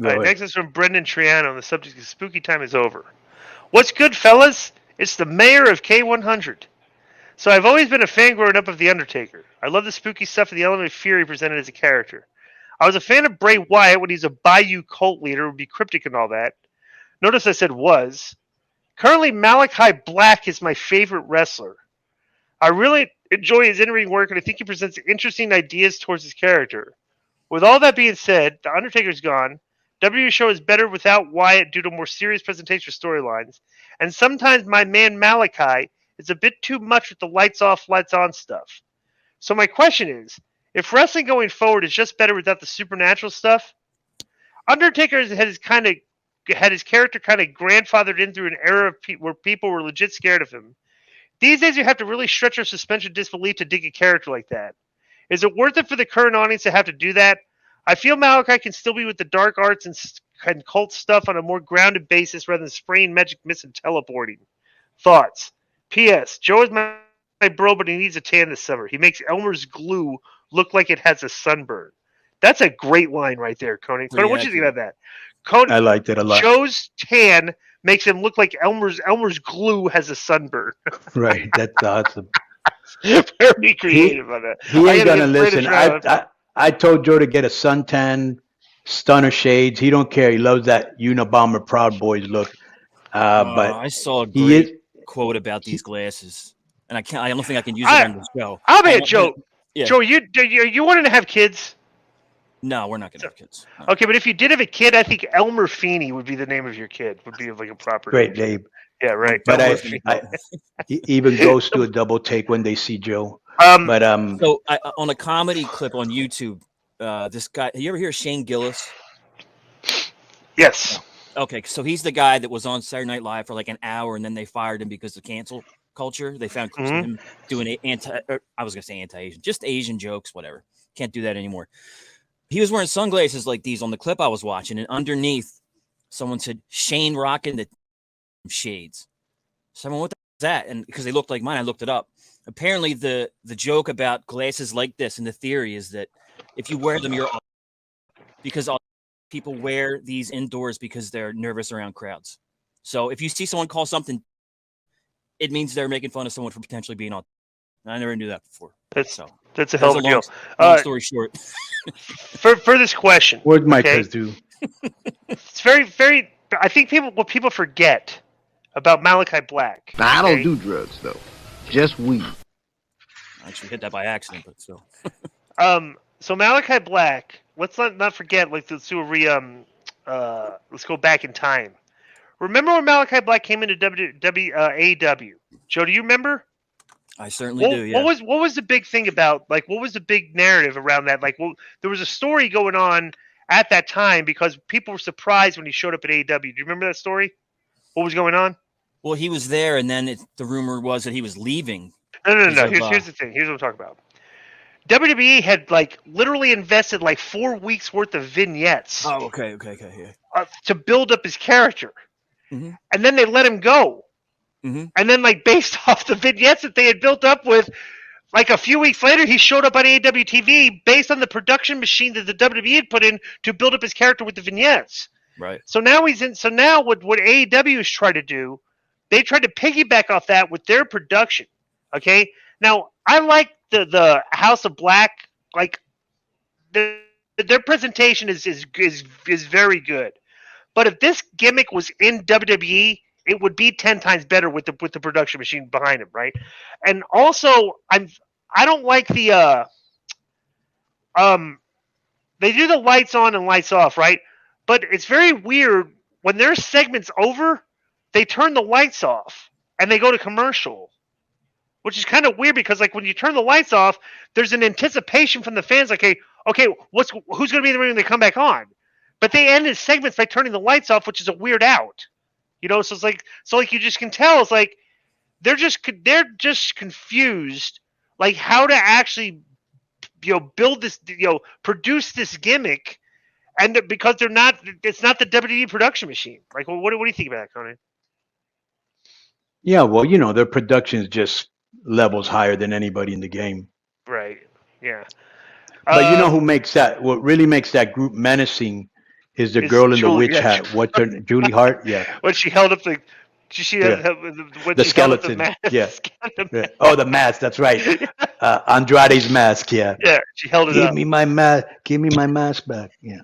All right, next is from Brendan Triano. The subject is spooky time is over. What's good, fellas? It's the mayor of K100. So I've always been a fan growing up of The Undertaker. I love the spooky stuff and the element of fear he presented as a character. I was a fan of Bray Wyatt when he's a Bayou cult leader, would be cryptic and all that. Notice I said was. Currently, Malakai Black is my favorite wrestler. I really enjoy his in-ring work, and I think he presents interesting ideas towards his character. With all that being said, The Undertaker's gone. WWE show is better without Wyatt due to more serious presentation of storylines, and sometimes my man Malakai is a bit too much with the lights off, lights on stuff. So my question is, if wrestling going forward is just better without the supernatural stuff, Undertaker had his character kind of grandfathered in through an era of where people were legit scared of him. These days, you have to really stretch your suspension of disbelief to dig a character like that. Is it worth it for the current audience to have to do that? I feel Malakai can still be with the dark arts and cult stuff on a more grounded basis rather than spraying magic mist and teleporting. Thoughts? P.S. Joe is my bro, but he needs a tan this summer. He makes Elmer's glue look like it has a sunburn. That's a great line right there, Konnan. Konnan, what do you think about that? Konnan, I liked it a lot. Joe's tan makes him look like Elmer's glue has a sunburn. Right, that's awesome. Very creative on that. He ain't gonna listen. I told Joe to get a suntan, stunner shades. He don't care. He loves that Unabomber Proud Boys look. But I saw a great quote about these glasses, and I don't think I can use it on the show. I'll bet Joe. Yeah. Joe, you wanted to have kids? No, we're not going to have kids. No. Okay, but if you did have a kid, I think Elmer Feeney would be the name of your kid. Would be like a proper great name. Yeah, right. But I even goes to a double take when they see Joe. So on a comedy clip on YouTube, this guy. You ever hear of Shane Gillis? Yes. Okay, so he's the guy that was on Saturday Night Live for like an hour, and then they fired him because of cancel culture. They found clips of him doing anti-Asian, just Asian jokes, whatever. Can't do that anymore. He was wearing sunglasses like these on the clip I was watching, and underneath, someone said, Shane rocking the shades. So I went, what the is that? And because they looked like mine, I looked it up. Apparently, the joke about glasses like this, and the theory is that if you wear them, because people wear these indoors because they're nervous around crowds. So if you see someone call something, it means they're making fun of someone for potentially being on. I never knew that before. That's a hell of a deal. Long story short. for this question, what might this do? It's very, very. I think what people forget about Malakai Black. Now, I don't do drugs though, just weed. I actually hit that by accident, but still. So Malakai Black. Let's not forget. Let's do let's go back in time. Remember when Malakai Black came into AEW? Joe, do you remember? I certainly do. Yeah. What was the big thing about? Like, what was the big narrative around that? Like, there was a story going on at that time because people were surprised when he showed up at AEW. Do you remember that story? What was going on? Well, he was there, and then the rumor was that he was leaving. No. Here's the thing. Here's what I'm talking about. WWE had literally invested 4 weeks worth of vignettes. Oh, okay, yeah. To build up his character, and then they let him go. And then, based off the vignettes that they had built up with, a few weeks later, he showed up on AEW TV based on the production machine that the WWE had put in to build up his character with the vignettes. Right. So now now what AEW is trying to do, they tried to piggyback off that with their production. Okay. Now I like the House of Black. Their presentation is very good. But if this gimmick was in WWE, it would be 10 times better with the production machine behind him, right? And also, I don't like the they do the lights on and lights off, right? But it's very weird when their segment's over, they turn the lights off and they go to commercial, which is kind of weird because when you turn the lights off, there's an anticipation from the fans, okay, who's going to be in the ring when they come back on? But they end his segments by turning the lights off, which is a weird out. So it's you just can tell it's they're just confused how to actually build this produce this gimmick, and because it's not the WWE production machine. What do you think about that, Konnan? Yeah, well, their production is just levels higher than anybody in the game. Right. Yeah. But you know who makes that? What really makes that group menacing is the girl in the Julie, witch hat. What's her Julie Hart? Yeah. When she held up the, she Yeah. when The she held up the skeleton. mask. Yeah. The Yeah. Oh, the mask. That's right. Andrade's mask. Yeah. yeah, she held it Give up. me my mask. Give me my mask back. Yeah.